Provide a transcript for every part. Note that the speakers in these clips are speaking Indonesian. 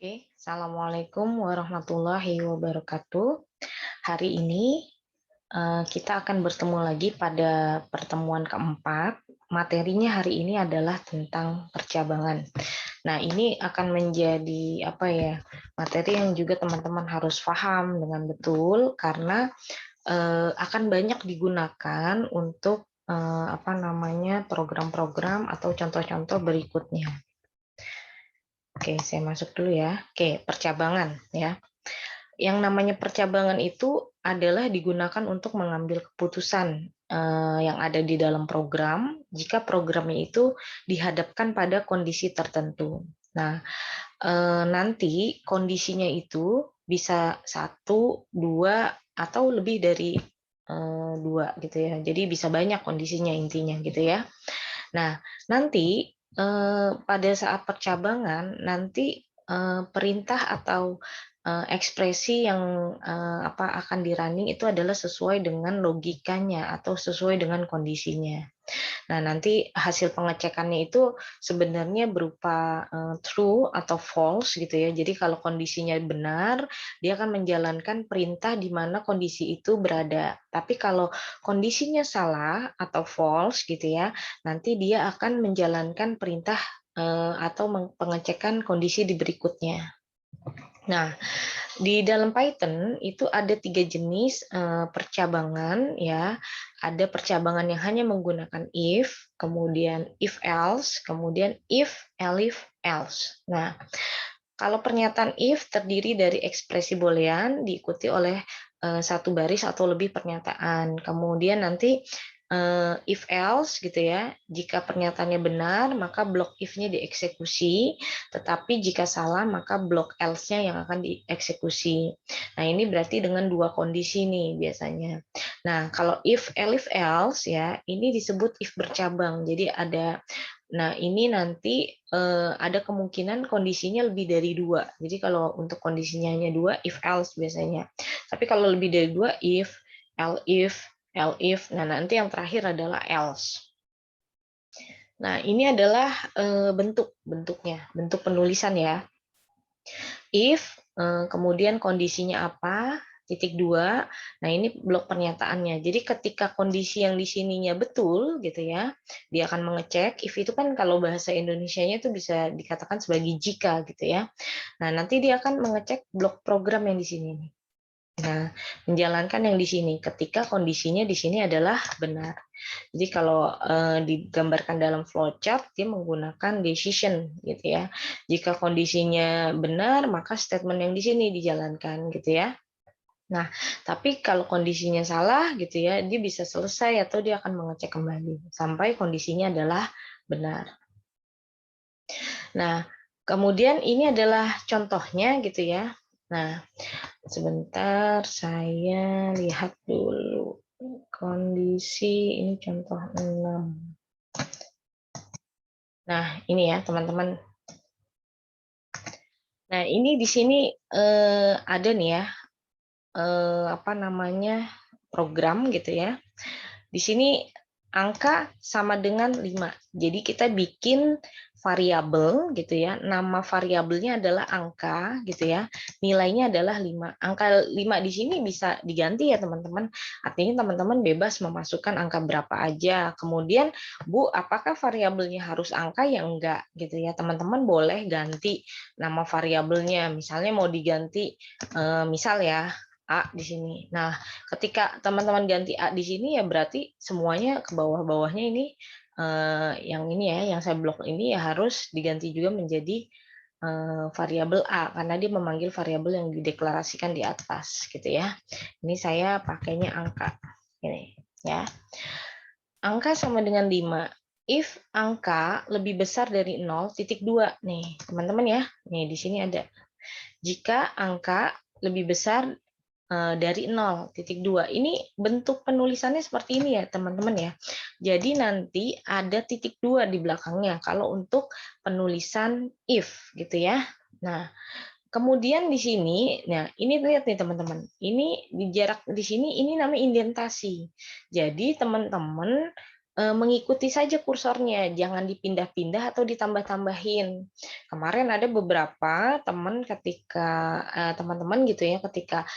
Oke, Assalamualaikum warahmatullahi wabarakatuh. Hari ini kita akan bertemu lagi pada pertemuan keempat. Materinya hari ini adalah tentang percabangan. Nah, ini akan menjadi materi yang juga teman-teman harus paham dengan betul karena akan banyak digunakan untuk program-program atau contoh-contoh berikutnya. Oke, saya masuk dulu ya. Oke, percabangan ya. Yang namanya percabangan itu adalah digunakan untuk mengambil keputusan yang ada di dalam program jika programnya itu dihadapkan pada kondisi tertentu. Nah, nanti kondisinya itu bisa satu, dua, atau lebih dari dua gitu ya. Jadi bisa banyak kondisinya intinya gitu ya. Nah, nanti pada saat percabangan nanti perintah atau ekspresi yang akan di-running itu adalah sesuai dengan logikanya atau sesuai dengan kondisinya. Nah, nanti hasil pengecekannya itu sebenarnya berupa true atau false gitu ya. Jadi kalau kondisinya benar, dia akan menjalankan perintah di mana kondisi itu berada. Tapi kalau kondisinya salah atau false gitu ya, nanti dia akan menjalankan perintah atau pengecekan kondisi di berikutnya. Nah, di dalam Python itu ada 3 jenis percabangan ya. Ada percabangan yang hanya menggunakan if, kemudian if else, kemudian if, elif, else. Nah, kalau pernyataan if terdiri dari ekspresi boolean diikuti oleh satu baris atau lebih pernyataan. Kemudian nanti if else gitu ya, jika pernyataannya benar maka blok if-nya dieksekusi, tetapi jika salah maka blok else-nya yang akan dieksekusi. Nah, ini berarti dengan dua kondisi nih biasanya. Nah, kalau if elif else ya, ini disebut if bercabang. Jadi ini nanti ada kemungkinan kondisinya lebih dari dua. Jadi kalau untuk kondisinya hanya dua, if else biasanya. Tapi kalau lebih dari dua, if, elif. Nah, nanti yang terakhir adalah else. Nah, ini adalah bentuknya, bentuk penulisan ya. If, kemudian kondisinya apa, titik dua. Nah, ini blok pernyataannya. Jadi ketika kondisi yang di sininya betul gitu ya, dia akan mengecek. If itu kan kalau bahasa Indonesianya itu bisa dikatakan sebagai jika gitu ya. Nah, nanti dia akan mengecek blok program yang di sini. Nah, menjalankan yang di sini ketika kondisinya di sini adalah benar. Jadi kalau digambarkan dalam flowchart dia menggunakan decision gitu ya. Jika kondisinya benar maka statement yang di sini dijalankan gitu ya. Nah, tapi kalau kondisinya salah gitu ya, dia bisa selesai atau dia akan mengecek kembali sampai kondisinya adalah benar. Nah, kemudian ini adalah contohnya gitu ya. Nah, sebentar saya lihat dulu kondisi ini contoh 6. Nah, ini ya teman-teman. Nah, ini di sini ada nih ya program gitu ya. Di sini angka sama dengan 5. Jadi kita bikin variabel gitu ya. Nama variabelnya adalah angka gitu ya. Nilainya adalah 5. Angka 5 di sini bisa diganti ya, teman-teman. Artinya teman-teman bebas memasukkan angka berapa aja. Kemudian, Bu, apakah variabelnya harus angka ya enggak gitu ya. Teman-teman boleh ganti nama variabelnya. Misalnya mau diganti misal ya A di sini. Nah, ketika teman-teman ganti A di sini ya berarti semuanya ke bawah-bawahnya ini yang ini ya, yang saya blok ini ya harus diganti juga menjadi variabel A karena dia memanggil variabel yang dideklarasikan di atas gitu ya. Ini saya pakainya angka ini ya. Angka sama dengan 5. If angka lebih besar dari 0,2 nih, teman-teman ya. Nih di sini ada. Jika angka lebih besar dari 0,2. Ini bentuk penulisannya seperti ini ya, teman-teman ya. Jadi nanti ada titik 2 di belakangnya kalau untuk penulisan if gitu ya. Nah, kemudian di sini, nah ini lihat nih teman-teman. Ini di jarak di sini ini namanya indentasi. Jadi teman-teman mengikuti saja kursornya, jangan dipindah-pindah atau ditambah-tambahin. Kemarin ada beberapa teman-teman gitu ya, ketika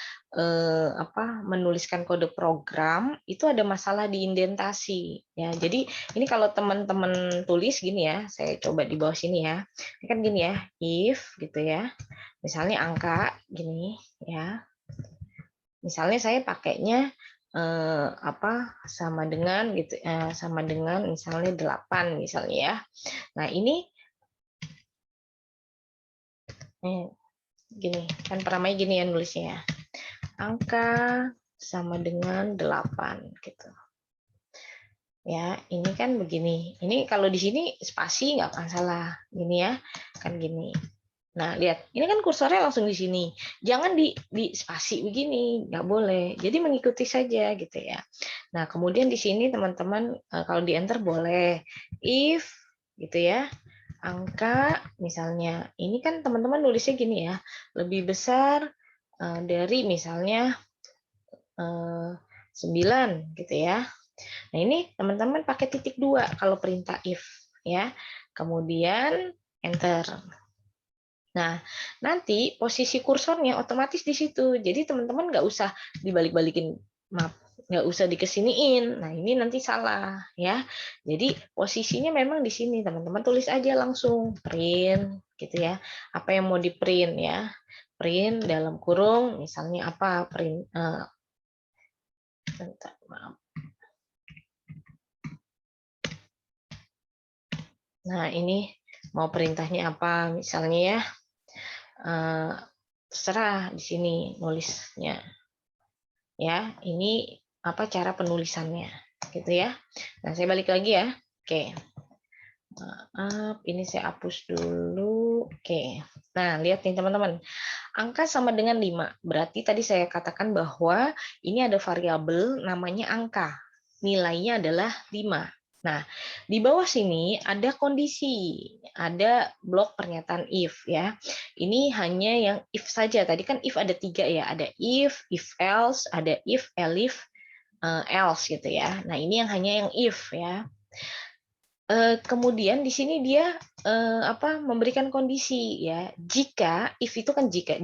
menuliskan kode program itu ada masalah di indentasi ya. Jadi ini kalau teman-teman tulis gini ya, saya coba di bawah sini ya. Ini kan gini ya, if gitu ya. Misalnya angka gini ya. Misalnya saya pakainya sama dengan gitu, sama dengan misalnya 8 misalnya ya. Nah ini gini kan peramai gini ya nulisnya ya. Angka sama dengan 8 gitu. Ya, ini kan begini. Ini kalau di sini spasi nggak akan salah. Gini ya, kan gini. Nah, lihat, ini kan kursornya langsung di sini. Jangan di spasi begini, nggak boleh. Jadi mengikuti saja gitu ya. Nah, kemudian di sini teman-teman kalau di enter boleh if gitu ya. Angka misalnya, ini kan teman-teman nulisnya gini ya, lebih besar dari misalnya 9 gitu ya. Nah, ini teman-teman pakai titik 2 kalau perintah if ya. Kemudian enter. Nah, nanti posisi kursornya otomatis di situ. Jadi teman-teman nggak usah dibalik-balikin map, nggak usah dikesiniin. Nah, ini nanti salah ya. Jadi posisinya memang di sini. Teman-teman tulis aja langsung print gitu ya. Apa yang mau di print ya? Print dalam kurung misalnya apa? Print bentar, maaf. Nah, ini mau perintahnya apa misalnya ya? Terserah di sini nulisnya. Ya, ini apa cara penulisannya gitu ya. Nah, saya balik lagi ya. Oke. Maaf, ini saya hapus dulu. Oke. Nah, lihat nih teman-teman. Angka sama dengan 5. Berarti tadi saya katakan bahwa ini ada variabel namanya angka. Nilainya adalah 5. Nah, di bawah sini ada kondisi, ada blok pernyataan if ya. Ini hanya yang if saja. Tadi kan if ada 3 ya. Ada if else, ada if elif, else gitu ya. Nah, ini yang hanya yang if ya. Kemudian di sini dia memberikan kondisi ya. Jika if itu kan jika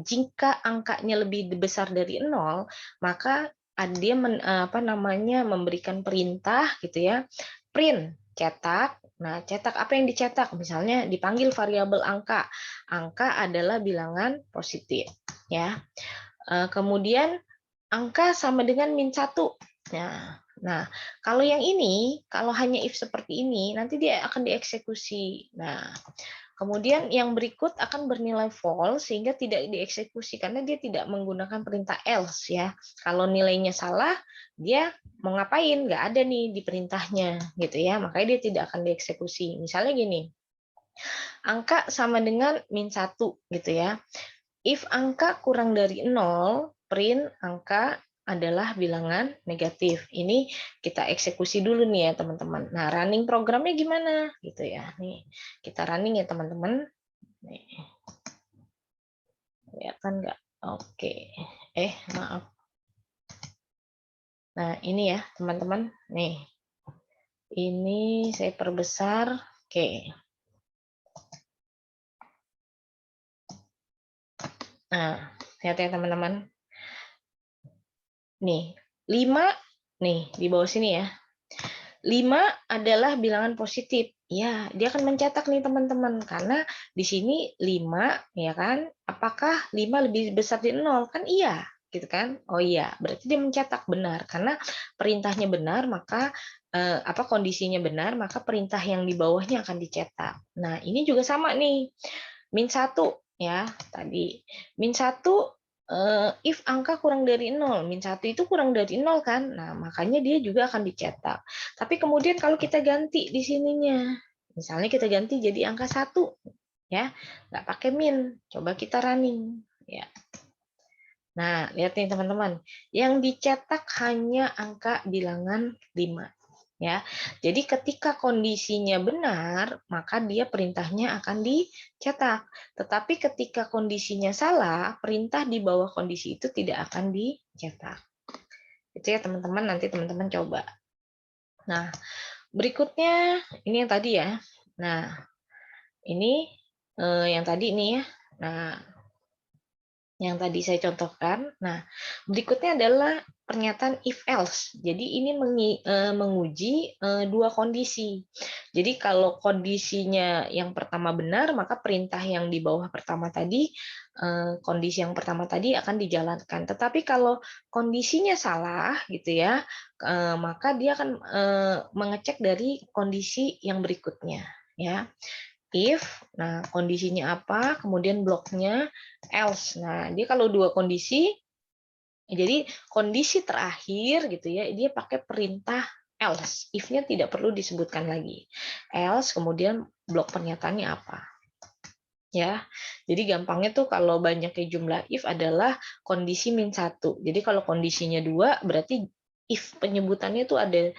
angkanya lebih besar dari 0, maka dia memberikan perintah gitu ya. Print, cetak. Nah, cetak apa yang dicetak? Misalnya dipanggil variabel angka. Angka adalah bilangan positif ya. Kemudian angka sama dengan -1. Nah, kalau yang ini, kalau hanya if seperti ini, nanti dia akan dieksekusi. Nah, kemudian yang berikut akan bernilai false sehingga tidak dieksekusi karena dia tidak menggunakan perintah else ya. Kalau nilainya salah, dia mau ngapain? Nggak ada nih di perintahnya gitu ya. Makanya dia tidak akan dieksekusi. Misalnya gini, angka sama dengan -1 gitu ya. If angka kurang dari 0, print angka adalah bilangan negatif. Ini kita eksekusi dulu nih ya teman-teman. Nah, running programnya gimana? Gitu ya. Nih, kita running ya teman-teman. Nih. Kelihatan nggak? Oke. Maaf. Nah, ini ya teman-teman. Nih. Ini saya perbesar. Oke. Nah, lihat ya teman-teman. Nih, 5 nih di bawah sini ya. 5 adalah bilangan positif. Ya, dia akan mencetak nih teman-teman karena di sini 5 ya kan. Apakah 5 lebih besar dari 0? Kan iya, gitu kan? Oh iya, berarti dia mencetak benar karena perintahnya benar, maka kondisinya benar, maka perintah yang di bawahnya akan dicetak. Nah, ini juga sama nih. -1 ya, tadi. -1 if angka kurang dari 0, -1 itu kurang dari 0 kan? Nah, makanya dia juga akan dicetak. Tapi kemudian kalau kita ganti di sininya, misalnya kita ganti jadi angka 1, ya, nggak pakai min, coba kita running. Ya. Nah, lihat nih teman-teman, yang dicetak hanya angka bilangan 5. Ya, jadi ketika kondisinya benar, maka dia perintahnya akan dicetak. Tetapi ketika kondisinya salah, perintah di bawah kondisi itu tidak akan dicetak. Itu ya teman-teman, nanti teman-teman coba. Nah, Berikutnya ini yang tadi ya. Nah, ini yang tadi nih ya. Nah, yang tadi saya contohkan. Nah, berikutnya adalah pernyataan if else. Jadi ini menguji dua kondisi. Jadi kalau kondisinya yang pertama benar, maka perintah yang di bawah pertama tadi, kondisi yang pertama tadi akan dijalankan. Tetapi kalau kondisinya salah, gitu ya, maka dia akan mengecek dari kondisi yang berikutnya, ya. If, nah kondisinya apa, kemudian bloknya else. Nah, dia kalau dua kondisi, jadi kondisi terakhir gitu ya, dia pakai perintah else. If-nya tidak perlu disebutkan lagi. Else, kemudian blok pernyataannya apa. Ya, jadi gampangnya tuh kalau banyaknya jumlah if adalah kondisi -1. Jadi kalau kondisinya 2, berarti if penyebutannya itu ada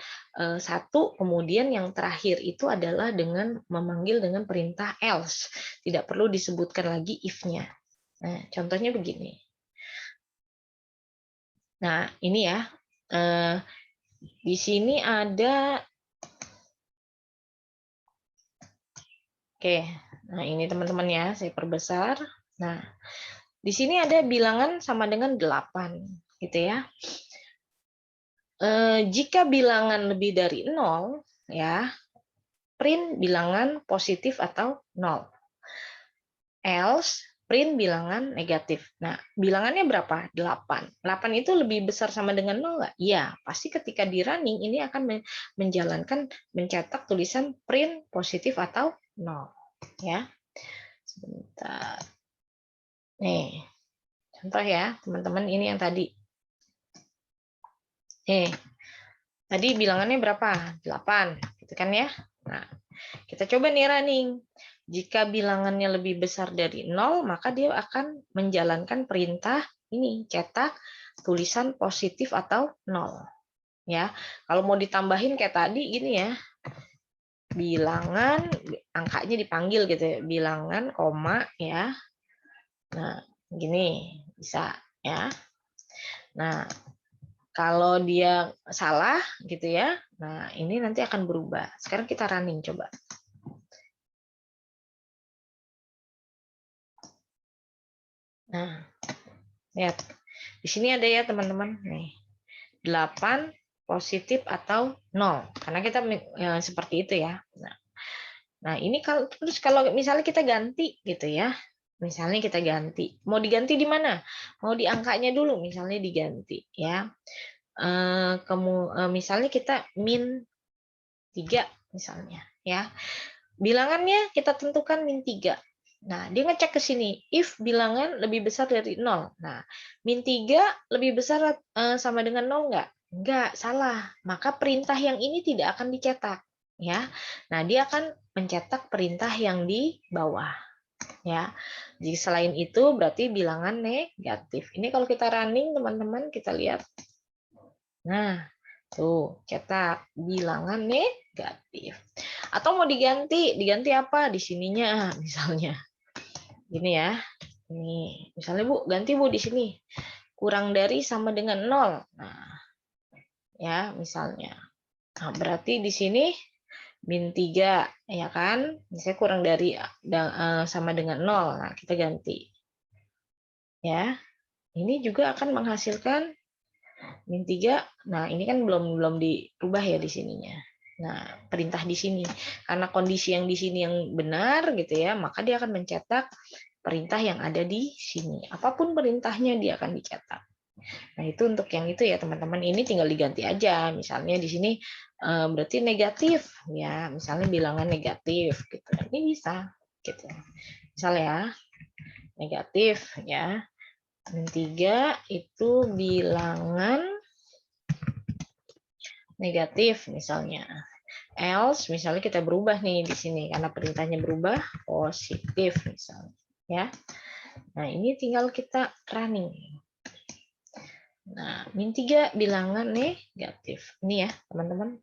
satu, kemudian yang terakhir itu adalah dengan memanggil dengan perintah else. Tidak perlu disebutkan lagi if-nya. Nah, contohnya begini. Nah, ini ya. Di sini ada, oke. Nah, ini teman-teman ya, saya perbesar. Nah, di sini ada bilangan sama dengan 8, gitu ya. Jika bilangan lebih dari 0, ya, print bilangan positif atau 0. Else, print bilangan negatif. Nah, bilangannya berapa? 8. 8 itu lebih besar sama dengan 0 nggak? Iya, pasti ketika di running ini akan mencetak tulisan print positif atau 0. Ya, sebentar. Nih, contoh ya, teman-teman, ini yang tadi. Tadi bilangannya berapa? 8, gitu kan ya? Nah, kita coba nih running. Jika bilangannya lebih besar dari 0, maka dia akan menjalankan perintah ini, cetak tulisan positif atau 0. Ya, kalau mau ditambahin kayak tadi gini ya. Bilangan, angkanya dipanggil gitu ya. Bilangan, koma ya. Nah, gini bisa ya. Nah, kalau dia salah gitu ya, nah ini nanti akan berubah. Sekarang kita running coba. Nah, lihat. Di sini ada ya teman-teman. Nih, 8 positif atau 0. Karena kita seperti itu ya. Nah, ini terus kalau misalnya kita ganti gitu ya. Misalnya kita ganti. Mau diganti di mana? Mau di angkanya dulu misalnya diganti ya. Misalnya kita -3 misalnya ya. Bilangannya kita tentukan -3. Nah, dia ngecek ke sini, if bilangan lebih besar dari 0. Nah, -3 lebih besar sama dengan 0 nggak? Nggak, salah. Maka perintah yang ini tidak akan dicetak. Ya, nah dia akan mencetak perintah yang di bawah. Ya, jadi selain itu berarti bilangan negatif. Ini kalau kita running teman-teman kita lihat. Nah, tuh cetak bilangan negatif. Atau mau diganti apa di sininya misalnya. Gini ya. Ini, misalnya Bu, ganti Bu di sini. Kurang dari sama dengan 0. Nah, ya misalnya. Nah, berarti di sini -3 ya kan? Misalnya kurang dari sama dengan 0. Nah, kita ganti. Ya. Ini juga akan menghasilkan -3. Nah, ini kan belum dirubah ya di sininya. Nah, perintah di sini. Karena kondisi yang di sini yang benar gitu ya, maka dia akan mencetak perintah yang ada di sini. Apapun perintahnya dia akan dicetak. Nah, itu untuk yang itu ya, teman-teman. Ini tinggal diganti aja. Misalnya di sini berarti negatif ya, misalnya bilangan negatif gitu. Ini bisa gitu. Misalnya ya, negatif ya. -3 itu bilangan negatif misalnya. Else misalnya kita berubah nih di sini karena perintahnya berubah positif misalnya ya. Nah, ini tinggal kita running. Nah, -3 bilangan negatif. Ini ya, teman-teman.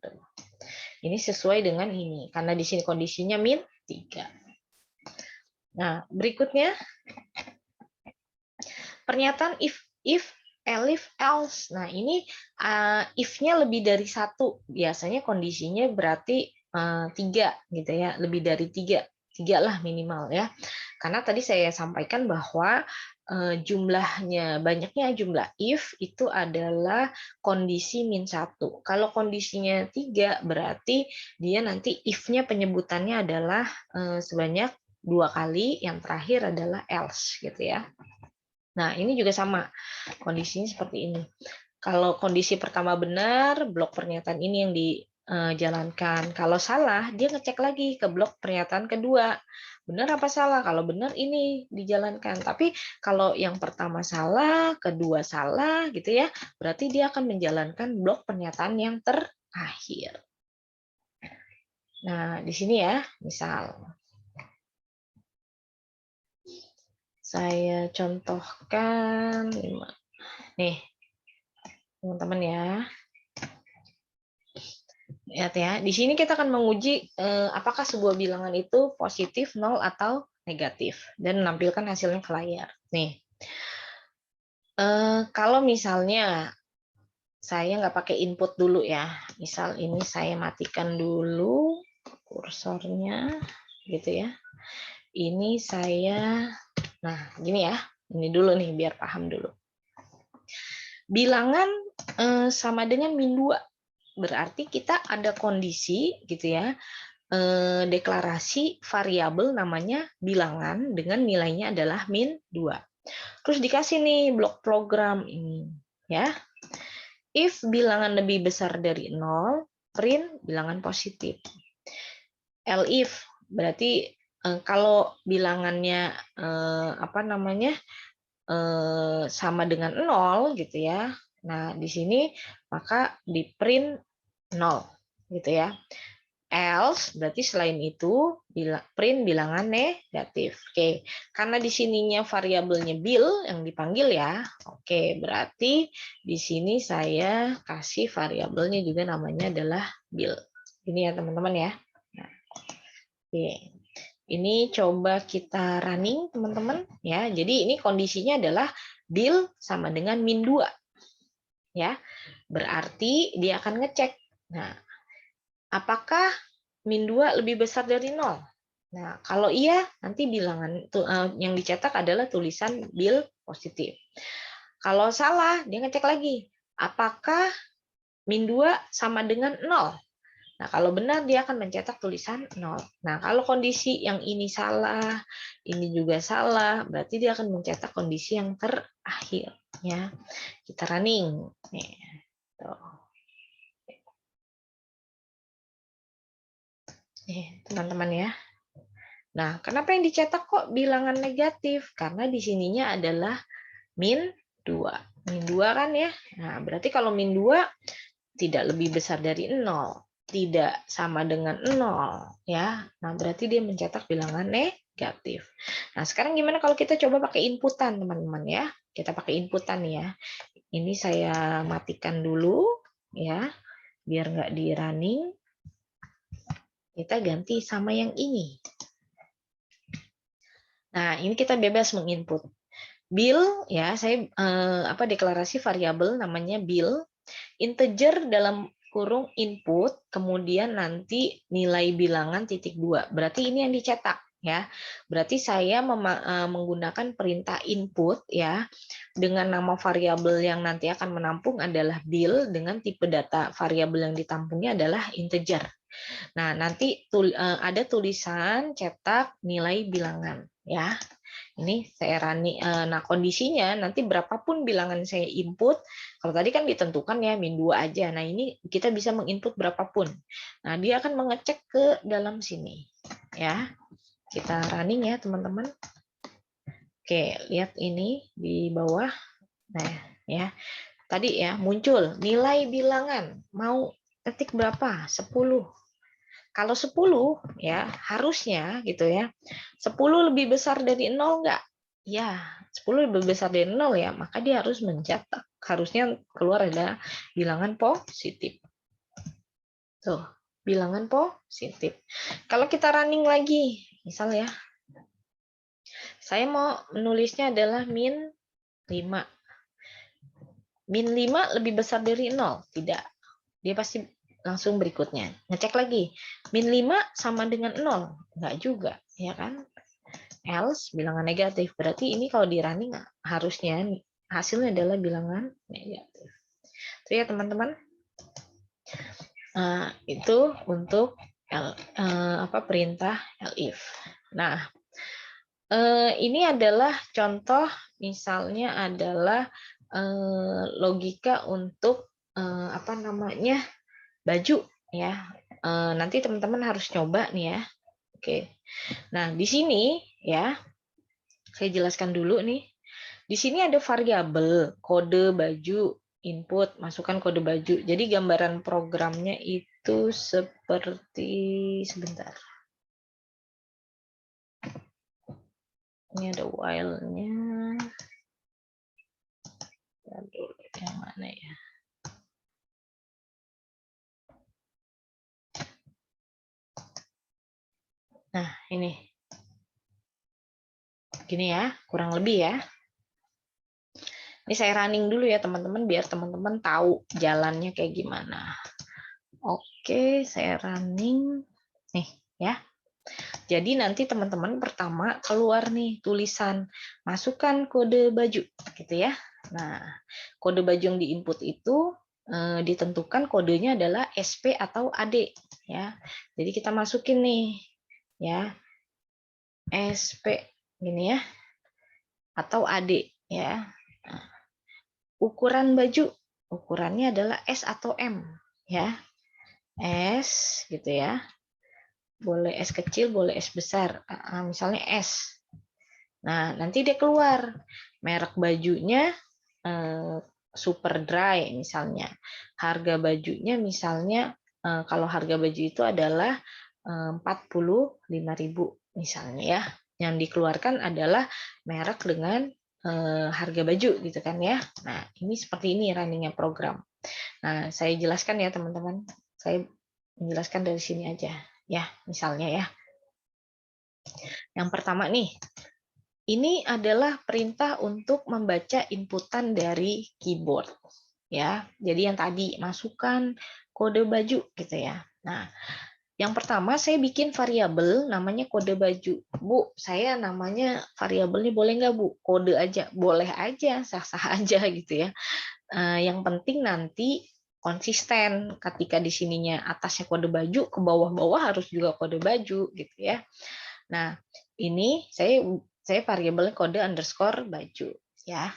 Ini sesuai dengan ini karena di sini kondisinya -3. Nah, berikutnya pernyataan if elif, else. Nah, ini if-nya lebih dari satu. Biasanya kondisinya berarti 3 gitu ya, lebih dari 3. 3 lah minimal ya. Karena tadi saya sampaikan bahwa banyaknya jumlah if itu adalah kondisi -1. Kalau kondisinya 3 berarti dia nanti if-nya penyebutannya adalah sebanyak 2 kali, yang terakhir adalah else gitu ya. Nah, ini juga sama, kondisinya seperti ini. Kalau kondisi pertama benar, blok pernyataan ini yang dijalankan. Kalau salah, dia ngecek lagi ke blok pernyataan kedua. Benar apa salah? Kalau benar, ini dijalankan. Tapi kalau yang pertama salah, kedua salah, gitu ya, berarti dia akan menjalankan blok pernyataan yang terakhir. Nah, di sini ya, misal. Saya contohkan, nih, teman-teman ya. Lihat ya, di sini kita akan menguji apakah sebuah bilangan itu positif, nol, atau negatif, dan menampilkan hasilnya ke layar. Nih, kalau misalnya saya nggak pakai input dulu ya, misal ini saya matikan dulu kursornya, gitu ya. Ini saya, nah gini ya, ini dulu nih biar paham dulu. Bilangan sama dengan -2. Berarti kita ada kondisi gitu ya, deklarasi variabel namanya bilangan dengan nilainya adalah -2. Terus dikasih nih blok program ini ya. If bilangan lebih besar dari 0, print bilangan positif. Elif berarti kalau bilangannya sama dengan 0 gitu ya. Nah, di sini maka di print 0 gitu ya. Else berarti selain itu print bilangan negatif. Oke, karena di sininya variabelnya bill yang dipanggil ya. Oke, berarti di sini saya kasih variabelnya juga namanya adalah bill. Ini ya teman-teman ya. Nah, oke. Ini coba kita running teman-teman ya. Jadi ini kondisinya adalah bill sama dengan -2. Ya. Berarti dia akan ngecek. Nah, apakah -2 lebih besar dari 0? Nah, kalau iya, nanti bilangan yang dicetak adalah tulisan bill positif. Kalau salah, dia ngecek lagi. Apakah -2 sama dengan 0? Nah, kalau benar, dia akan mencetak tulisan 0. Nah, kalau kondisi yang ini salah, ini juga salah, berarti dia akan mencetak kondisi yang terakhir. Ya. Kita running. Nih. Teman-teman ya. Nah, kenapa yang dicetak kok bilangan negatif? Karena di sininya adalah -2. -2 kan ya. Nah, berarti kalau -2 tidak lebih besar dari 0, tidak sama dengan 0 ya. Nah, berarti dia mencetak bilangan negatif. Nah, sekarang gimana kalau kita coba pakai inputan, teman-teman ya? Kita pakai inputan ya. Ini saya matikan dulu ya, biar nggak di running. Kita ganti sama yang ini. Nah, ini kita bebas menginput. Bill ya, saya deklarasi variabel namanya bill, integer dalam kurung input, kemudian nanti nilai bilangan (2). Berarti ini yang dicetak ya. Berarti saya menggunakan perintah input ya, dengan nama variabel yang nanti akan menampung adalah bill, dengan tipe data variabel yang ditampungnya adalah integer. Nah, nanti ada tulisan cetak nilai bilangan ya. Ini saya running. Nah, kondisinya nanti berapapun bilangan saya input, kalau tadi kan ditentukan ya -2 aja. Nah, ini kita bisa menginput berapapun. Nah, dia akan mengecek ke dalam sini ya. Kita running ya, teman-teman. Oke, lihat ini di bawah. Nah, ya. Tadi ya muncul nilai bilangan. Mau ketik berapa? 10. Kalau 10 ya harusnya gitu ya. 10 lebih besar dari 0 enggak? Ya, 10 lebih besar dari 0 ya, maka dia harus mencetak. Harusnya keluar ada bilangan positif. Tuh, bilangan positif. Kalau kita running lagi, misal ya. Saya mau menulisnya adalah -5. Min 5 lebih besar dari 0? Tidak. Dia pasti langsung berikutnya. Ngecek lagi. Min 5 sama dengan 0? Enggak juga, ya kan? Else bilangan negatif. Berarti ini kalau di running harusnya hasilnya adalah bilangan negatif. Itu ya teman-teman. Itu untuk perintah elif. Nah, ini adalah contoh, misalnya adalah logika untuk baju ya. Nanti teman-teman harus coba nih ya. Oke. Nah, di sini ya saya jelaskan dulu nih. Di sini ada variabel kode baju, input, masukkan kode baju. Jadi gambaran programnya itu seperti, sebentar. Ini ada while-nya. Yang mana ya? Nah, ini. Gini ya, kurang lebih ya. Ini saya running dulu ya teman-teman, biar teman-teman tahu jalannya kayak gimana. Oke, saya running. Nih ya. Jadi nanti teman-teman pertama keluar nih tulisan masukkan kode baju gitu ya. Nah, kode baju yang diinput itu ditentukan kodenya adalah SP atau AD ya. Jadi kita masukin nih ya. SP gini ya. Atau AD ya. Nah, ukuran baju, ukurannya adalah S atau M ya. S gitu ya. Boleh S kecil, boleh S besar. Misalnya S. Nah, nanti dia keluar merek bajunya Super Dry misalnya. Harga bajunya misalnya kalau harga baju itu adalah 45.000 misalnya ya. Yang dikeluarkan adalah merek dengan harga baju gitu kan ya. Nah, ini seperti ini runningnya program. Nah, saya jelaskan ya teman-teman. Saya menjelaskan dari sini aja ya, misalnya ya. Yang pertama nih, ini adalah perintah untuk membaca inputan dari keyboard ya. Jadi yang tadi masukkan kode baju gitu ya. Nah, yang pertama saya bikin variabel namanya kode baju. Bu, saya namanya variabelnya boleh nggak Bu? Kode aja, boleh aja, sah-sah aja gitu ya. Yang penting nanti konsisten, ketika di sininya atasnya kode baju, ke bawah-bawah harus juga kode baju gitu ya. Nah, ini saya variabelnya kode underscore baju ya.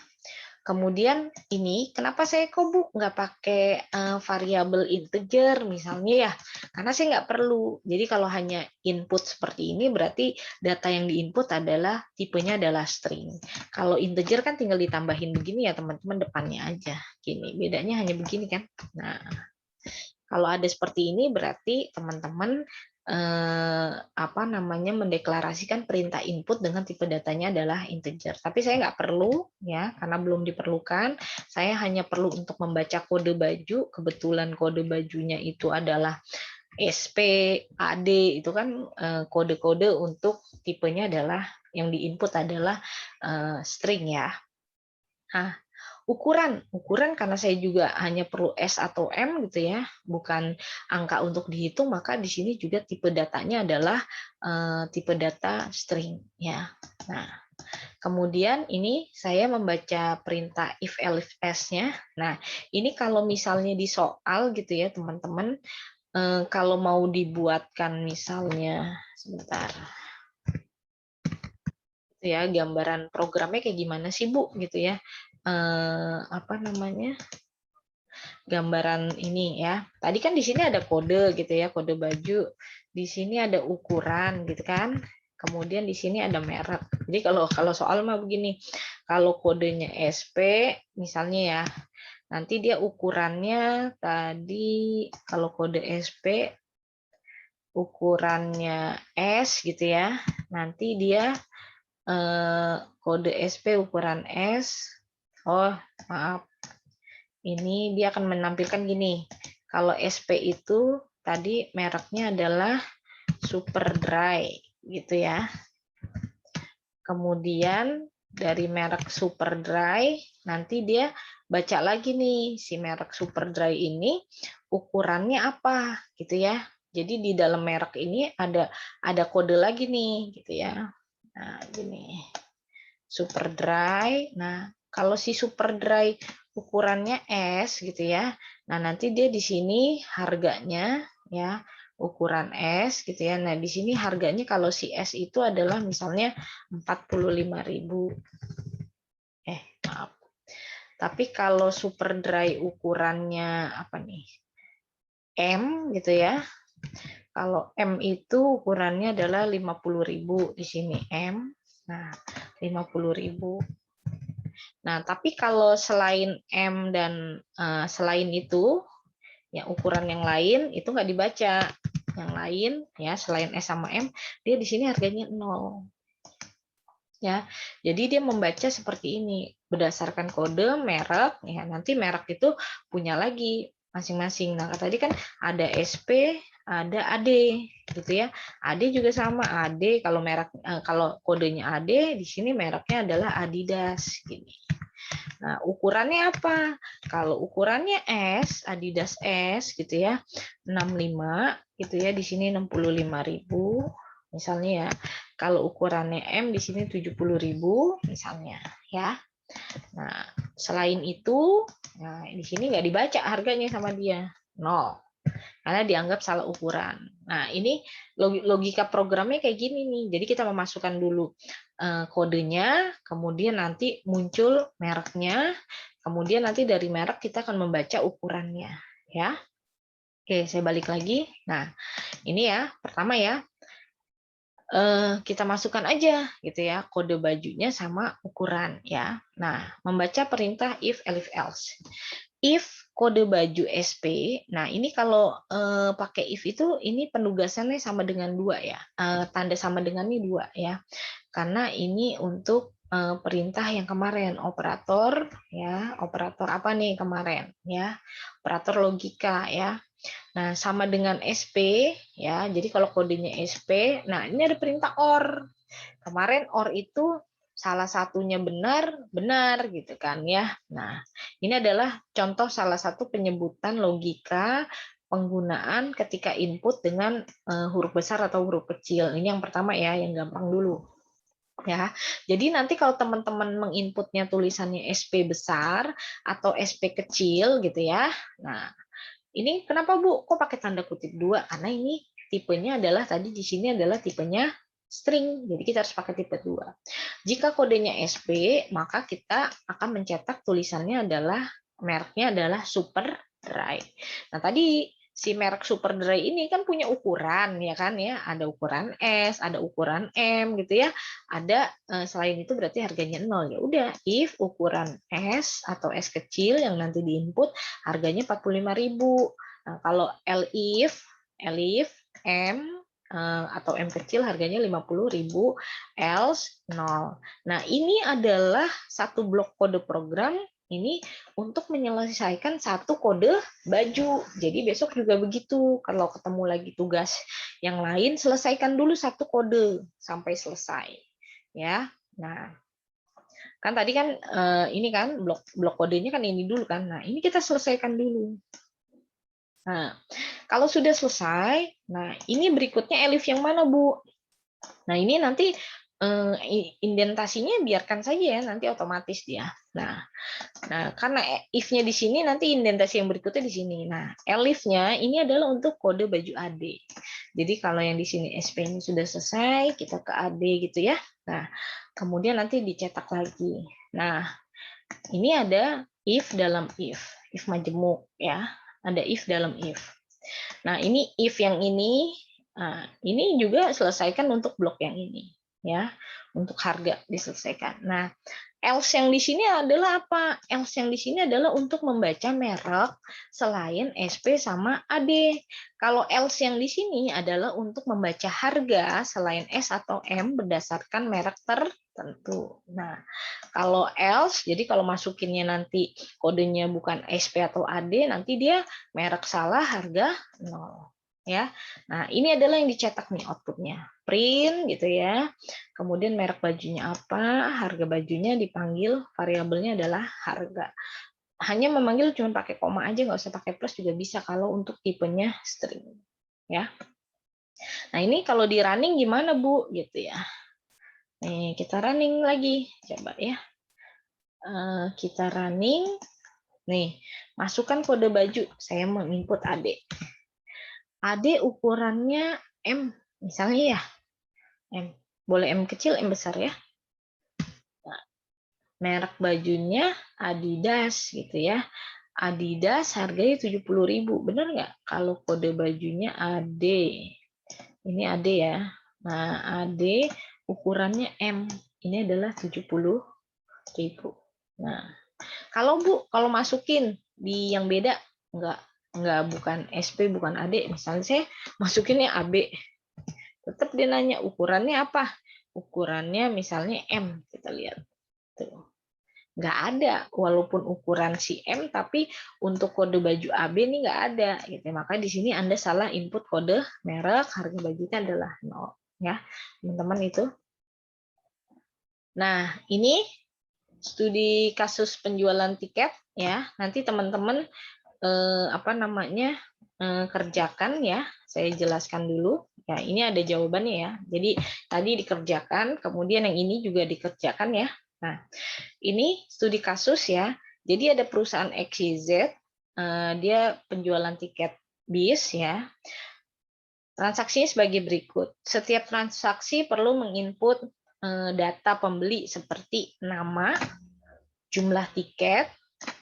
Kemudian ini kenapa saya kok Bu nggak pakai variabel integer misalnya ya, karena saya nggak perlu. Jadi kalau hanya input seperti ini berarti data yang diinput adalah tipenya adalah string. Kalau integer kan tinggal ditambahin begini ya teman-teman, depannya aja gini, bedanya hanya begini kan. Nah, kalau ada seperti ini berarti teman-teman mendeklarasikan perintah input dengan tipe datanya adalah integer. Tapi saya nggak perlu ya, karena belum diperlukan. Saya hanya perlu untuk membaca kode baju. Kebetulan kode bajunya itu adalah SP, AD, itu kan kode-kode untuk tipenya adalah yang diinput adalah string ya. Nah, ukuran karena saya juga hanya perlu S atau M gitu ya, bukan angka untuk dihitung, maka di sini juga tipe datanya adalah tipe data string ya. Nah, kemudian ini saya membaca perintah if elif else-nya. Nah, ini kalau misalnya di soal gitu ya teman-teman, kalau mau dibuatkan misalnya sebentar ya, gambaran programnya kayak gimana sih Bu gitu ya, gambaran ini ya. Tadi kan di sini ada kode gitu ya, kode baju. Di sini ada ukuran gitu kan. Kemudian di sini ada merek. Jadi kalau soal mah begini. Kalau kodenya SP misalnya ya, nanti dia ukurannya tadi kalau kode SP ukurannya S gitu ya. Nanti dia kode SP ukuran S. Oh, maaf. Ini dia akan menampilkan gini. Kalau SP itu tadi mereknya adalah Super Dry gitu ya. Kemudian dari merek Superdry, nanti dia baca lagi nih si merek Superdry ini ukurannya apa gitu ya. Jadi di dalam merek ini ada kode lagi nih gitu ya. Nah, gini. Superdry. Nah, kalau si Superdry ukurannya S gitu ya. Nah, nanti dia di sini harganya ya ukuran S gitu ya. Nah, di sini harganya kalau si S itu adalah misalnya 45.000. Maaf. Tapi kalau Superdry ukurannya apa nih? M gitu ya. Kalau M itu ukurannya adalah 50.000 di sini M. Nah, 50.000. Nah, tapi kalau selain M dan selain itu, ya ukuran yang lain itu nggak dibaca. Yang lain ya selain S sama M, dia di sini harganya 0. Ya, jadi dia membaca seperti ini berdasarkan kode merek. Ya, nanti merek itu punya lagi masing-masing. Nah, tadi kan ada SP, ada AD, gitu ya. AD juga sama AD. Kalau merek, kalau kodenya AD, di sini mereknya adalah Adidas. Gini. Nah, ukurannya apa? Kalau ukurannya S, Adidas S gitu ya, 65 gitu ya, di sini 65.000 misalnya ya. Kalau ukurannya M di sini 70.000 misalnya ya. Nah, selain itu, nah di sini nggak dibaca harganya sama dia, 0. Karena dianggap salah ukuran. Nah, ini logika programnya kayak gini nih. Jadi kita memasukkan dulu kodenya, kemudian nanti muncul mereknya, kemudian nanti dari merek kita akan membaca ukurannya, ya. Oke, saya balik lagi. Nah, ini ya, pertama ya, kita masukkan aja gitu ya kode bajunya sama ukuran ya. Nah, membaca perintah if elif else. If kode baju SP, nah ini kalau pakai if itu ini penugasannya sama dengan 2 ya. Tanda sama dengan ini 2 ya. Karena ini untuk perintah yang kemarin operator ya, operator apa nih kemarin ya? Operator logika ya. Nah, sama dengan SP ya. Jadi kalau kodenya SP, nah ini ada perintah OR. Kemarin OR itu salah satunya benar, benar gitu kan ya. Nah, ini adalah contoh salah satu penyebutan logika penggunaan ketika input dengan huruf besar atau huruf kecil. Ini yang pertama ya, yang gampang dulu. Ya, jadi nanti kalau teman-teman menginputnya tulisannya SP besar atau SP kecil gitu ya. Nah, ini kenapa Bu? Kok pakai tanda kutip 2? Karena ini tipenya adalah tadi di sini adalah tipenya string. Jadi kita harus pakai tipe 2. Jika kodenya SP, maka kita akan mencetak tulisannya adalah mereknya adalah Superdry. Nah, tadi si merek Superdry ini kan punya ukuran ya kan ya, ada ukuran S, ada ukuran M gitu ya. Ada selain itu berarti harganya 0 ya. Udah if ukuran S atau S kecil yang nanti diinput harganya 45.000. Nah, kalau elif M atau M kecil harganya 50.000, else 0. Nah, ini adalah satu blok kode program ini untuk menyelesaikan satu kode baju. Jadi besok juga begitu. Kalau ketemu lagi tugas yang lain, selesaikan dulu satu kode sampai selesai. Ya. Nah, kan tadi kan ini kan blok kodenya kan ini dulu kan. Nah, ini kita selesaikan dulu. Nah, kalau sudah selesai, nah ini berikutnya elif yang mana, Bu? Nah, ini nanti indentasinya biarkan saja ya, nanti otomatis dia. Nah, karena if-nya di sini, nanti indentasi yang berikutnya di sini. Nah, elif-nya ini adalah untuk kode baju AD. Jadi kalau yang di sini SP-nya sudah selesai, kita ke AD gitu ya. Nah, kemudian nanti dicetak lagi. Nah, ini ada if dalam if majemuk ya. Ada if dalam if. Nah, ini if yang ini juga selesaikan untuk blok yang ini ya, untuk harga diselesaikan. Nah, else yang di sini adalah apa? Else yang di sini adalah untuk membaca merek selain SP sama AD. Kalau else yang di sini adalah untuk membaca harga selain S atau M berdasarkan merek tertentu. Nah, kalau else, jadi kalau masukinnya nanti kodenya bukan SP atau AD, nanti dia merek salah, harga 0. ya. Nah, ini adalah yang dicetak nih outputnya. Print gitu ya. Kemudian merek bajunya apa, harga bajunya dipanggil, variabelnya adalah harga. Hanya memanggil cuma pakai koma aja, nggak usah pakai plus juga bisa kalau untuk tipenya string. Ya. Nah, ini kalau di running gimana, Bu? Gitu ya. Nih, kita running lagi. Coba ya. Kita running. Nih, masukkan kode baju. Saya menginput AD. AD ukurannya M, misalnya ya. M. Boleh M kecil, M besar ya. Nah, merek bajunya Adidas gitu ya. Adidas harganya 70.000. Benar nggak? Kalau kode bajunya AD. Ini AD ya. Nah, AD ukurannya M. Ini adalah 70.000. Nah, kalau masukin di yang beda, bukan SP, bukan AD. Misalnya saya masukinnya AB. Tetap dia nanya ukurannya apa? Ukurannya misalnya M. Kita lihat. Tuh. Nggak ada, walaupun ukuran si M, tapi untuk kode baju AB ini nggak ada. Gitu. Maka di sini Anda salah input kode merek, harga bajunya adalah 0. Ya, teman-teman itu. Nah, ini studi kasus penjualan tiket ya. Nanti teman-teman kerjakan ya. Saya jelaskan dulu. Ya, ini ada jawabannya ya. Jadi tadi dikerjakan, kemudian yang ini juga dikerjakan ya. Nah, ini studi kasus ya. Jadi ada perusahaan XYZ, dia penjualan tiket bis ya. Transaksinya sebagai berikut. Setiap transaksi perlu menginput data pembeli seperti nama, jumlah tiket,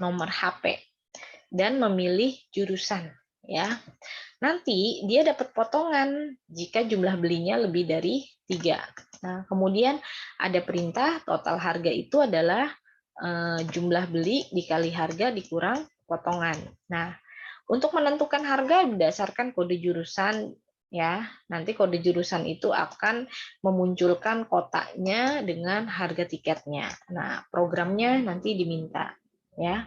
nomor HP, dan memilih jurusan. Ya, nanti dia dapat potongan jika jumlah belinya lebih dari 3. Nah, kemudian ada perintah total harga itu adalah jumlah beli dikali harga dikurang potongan. Nah, untuk menentukan harga berdasarkan kode jurusan ya. Nanti kode jurusan itu akan memunculkan kotaknya dengan harga tiketnya. Nah, programnya nanti diminta ya.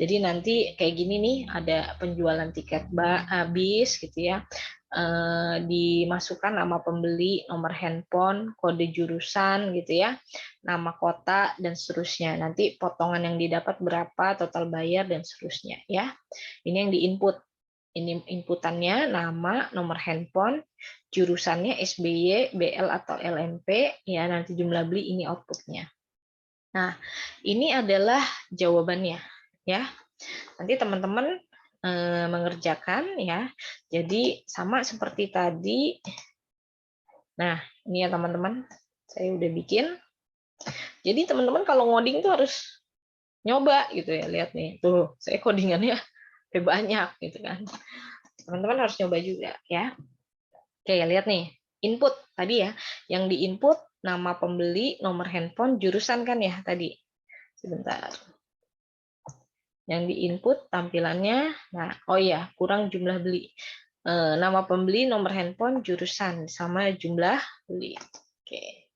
Jadi nanti kayak gini nih, ada penjualan tiket bis gitu ya. Dimasukkan nama pembeli, nomor handphone, kode jurusan gitu ya, nama kota dan seterusnya. Nanti potongan yang didapat berapa, total bayar dan seterusnya ya. Ini yang diinput. Ini inputannya nama, nomor handphone, jurusannya SBY, BL atau LMP ya, nanti jumlah beli, ini outputnya. Nah, ini adalah jawabannya ya. Nanti teman-teman mengerjakan ya. Jadi sama seperti tadi. Nah, ini ya teman-teman, saya udah bikin. Jadi teman-teman kalau ngoding tuh harus nyoba gitu ya. Lihat nih, tuh saya codingannya banyak gitu kan. Teman-teman harus nyoba juga ya. Oke, lihat nih. Input tadi ya. Yang diinput nama pembeli, nomor handphone, jurusan kan ya tadi. Sebentar. Yang diinput tampilannya, nah, oh ya, kurang jumlah beli. Nama pembeli, nomor handphone, jurusan, sama jumlah beli. Oke.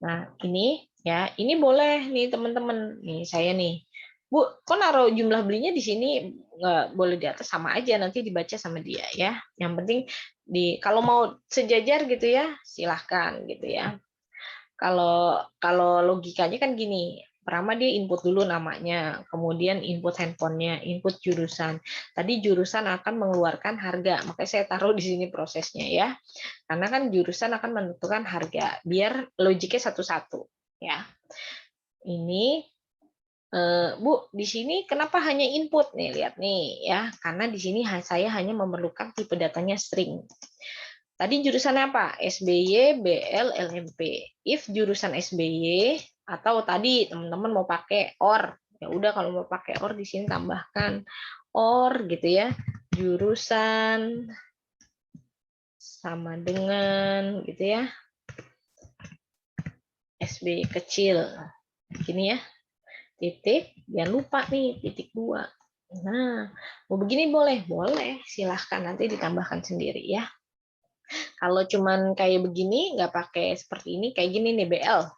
Nah, ini ya, ini boleh nih teman-teman. Nih saya nih. Bu, kok naruh jumlah belinya di sini, nggak boleh di atas, sama aja nanti dibaca sama dia ya. Yang penting kalau mau sejajar gitu ya, silahkan gitu ya. Kalau logikanya kan gini, pertama dia input dulu namanya, kemudian input handphonenya, input jurusan. Tadi jurusan akan mengeluarkan harga, makanya saya taruh di sini prosesnya ya. Karena kan jurusan akan menentukan harga, biar logiknya satu-satu ya. Ini Bu, di sini kenapa hanya input nih? Lihat nih ya, karena di sini saya hanya memerlukan tipe datanya string. Tadi jurusannya apa? SBY, BL, LMP. If jurusan SBY atau tadi teman-teman mau pakai OR, ya udah kalau mau pakai OR di sini tambahkan OR gitu ya. Jurusan sama dengan gitu ya. SBY kecil. Gini ya. Titik, jangan lupa nih titik 2. Nah, mau begini boleh? Boleh, silahkan nanti ditambahkan sendiri ya. Kalau cuman kayak begini, nggak pakai seperti ini, kayak gini nih BL.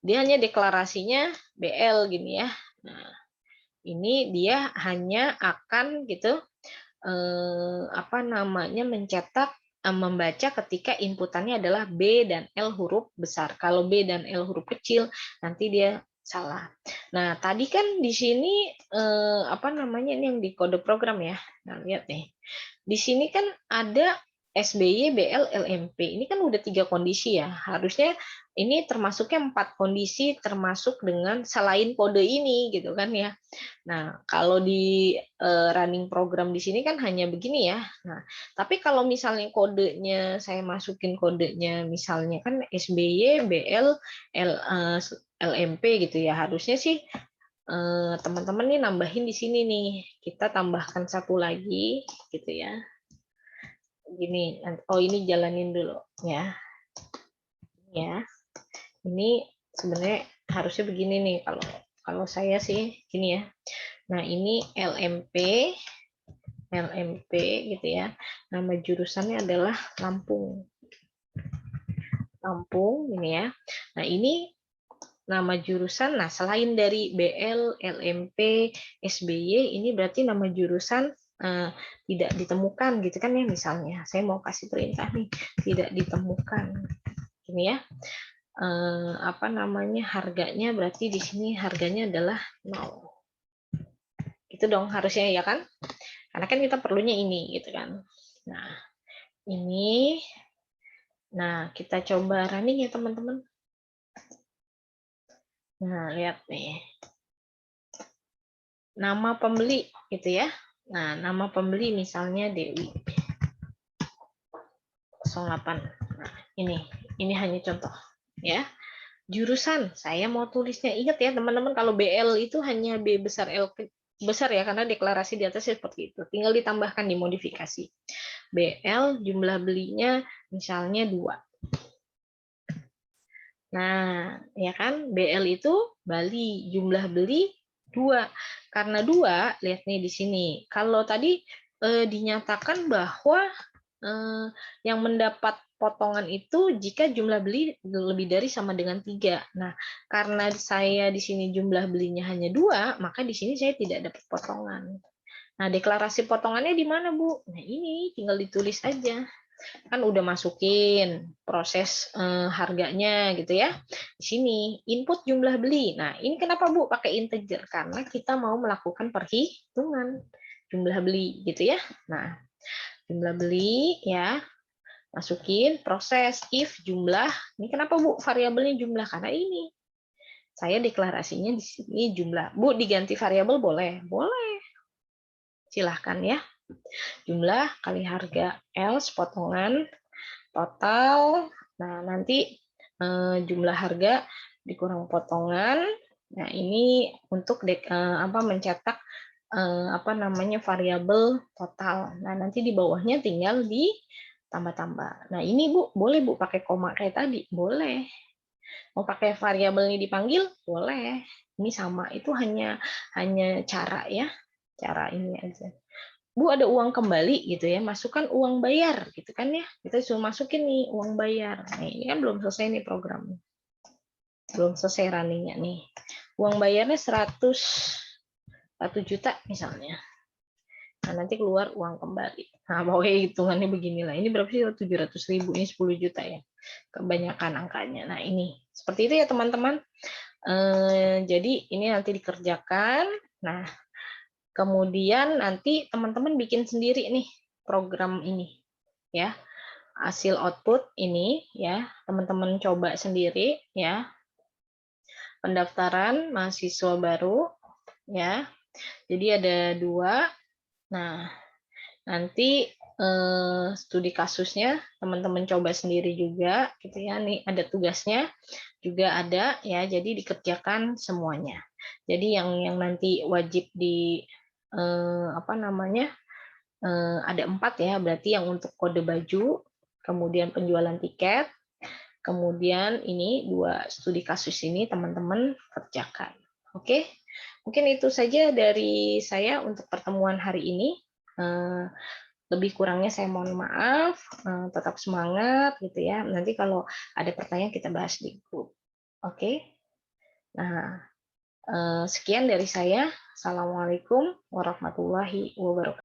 Dia hanya deklarasinya BL gini ya. Nah, ini dia hanya akan gitu apa namanya, membaca ketika inputannya adalah B dan L huruf besar. Kalau B dan L huruf kecil, nanti dia salah. Nah, tadi kan di sini apa namanya, ini yang di kode program ya. Nah, lihat nih. Di sini kan ada SBY, BL, LMP. Ini kan udah 3 kondisi ya. Harusnya ini termasuknya 4 kondisi termasuk dengan selain kode ini gitu kan ya. Nah, kalau di running program di sini kan hanya begini ya. Nah, tapi kalau misalnya kodenya saya masukin kodenya misalnya kan SBY, BL, LMP gitu ya. Harusnya sih teman-teman nih nambahin di sini nih. Kita tambahkan satu lagi gitu ya. Gini, oh ini jalanin dulu ya. Ya. Ini sebenarnya harusnya begini nih kalau saya sih gini ya. Nah, ini LMP gitu ya. Nama jurusannya adalah Lampung. Lampung ini ya. Nah, ini nama jurusan. Nah, selain dari BL, LMP, SBY, ini berarti nama jurusan tidak ditemukan gitu kan ya, misalnya. Saya mau kasih perintah nih, tidak ditemukan. Ini ya. Apa namanya, harganya berarti di sini harganya adalah 0. Itu dong harusnya ya kan? Karena kan kita perlunya ini gitu kan. Nah, ini. Nah, kita coba running ya teman-teman. Nah, lihat nih. Nama pembeli gitu ya. Nah, nama pembeli misalnya Dewi 08. Nah, ini hanya contoh ya. Jurusan, saya mau tulisnya, ingat ya teman-teman, kalau BL itu hanya B besar L besar ya, karena deklarasi di atasnya seperti itu. Tinggal ditambahkan, dimodifikasi. BL jumlah belinya misalnya 2. Nah, ya kan, BL itu Bali, jumlah beli 2. Karena 2, lihat nih di sini. Kalau tadi dinyatakan bahwa yang mendapat potongan itu jika jumlah beli lebih dari sama dengan 3. Nah, karena saya di sini jumlah belinya hanya 2, maka di sini saya tidak dapat potongan. Nah, deklarasi potongannya di mana, Bu? Nah, ini tinggal ditulis aja. Kan udah masukin proses harganya gitu ya. Di sini input jumlah beli. Nah, ini kenapa Bu pakai integer? Karena kita mau melakukan perhitungan jumlah beli gitu ya. Nah, jumlah beli ya, masukin proses if jumlah. Ini kenapa Bu variabelnya jumlah? Karena ini saya deklarasinya di sini jumlah. Bu diganti variabel boleh? Boleh. Silahkan ya. Jumlah kali harga L potongan total. Nah, nanti jumlah harga dikurang potongan. Nah, ini untuk mencetak apa namanya, variabel total. Nah, nanti di bawahnya tinggal ditambah-tambah. Nah, ini Bu, boleh Bu pakai koma kayak tadi? Boleh. Mau pakai variabel ini dipanggil? Boleh. Ini sama, itu hanya cara ya. Cara ini aja. Bu ada uang kembali gitu ya, masukkan uang bayar gitu kan ya. Kita suruh masukin nih uang bayar. Nah, ini kan belum selesai nih programnya. Belum selesai runningnya nih. Uang bayarnya 1 juta misalnya. Nah, nanti keluar uang kembali. Nah, pokoknya hitungannya beginilah. Ini berapa sih? 700.000, ini 10 juta ya. Kebanyakan angkanya. Nah, ini. Seperti itu ya teman-teman. Jadi ini nanti dikerjakan. Nah, kemudian nanti teman-teman bikin sendiri nih program ini ya. Hasil output ini ya, teman-teman coba sendiri ya. Pendaftaran mahasiswa baru ya. Jadi ada 2. Nah, nanti studi kasusnya teman-teman coba sendiri juga gitu ya. Nih ada tugasnya juga ada ya. Jadi dikerjakan semuanya. Jadi yang nanti wajib di apa namanya, ada 4 ya, berarti yang untuk kode baju, kemudian penjualan tiket, kemudian ini 2 studi kasus ini teman-teman kerjakan. Oke, mungkin itu saja dari saya untuk pertemuan hari ini. Lebih kurangnya saya mohon maaf, tetap semangat gitu ya. Nanti kalau ada pertanyaan kita bahas di grup. Oke. Nah, sekian dari saya. Assalamualaikum warahmatullahi wabarakatuh.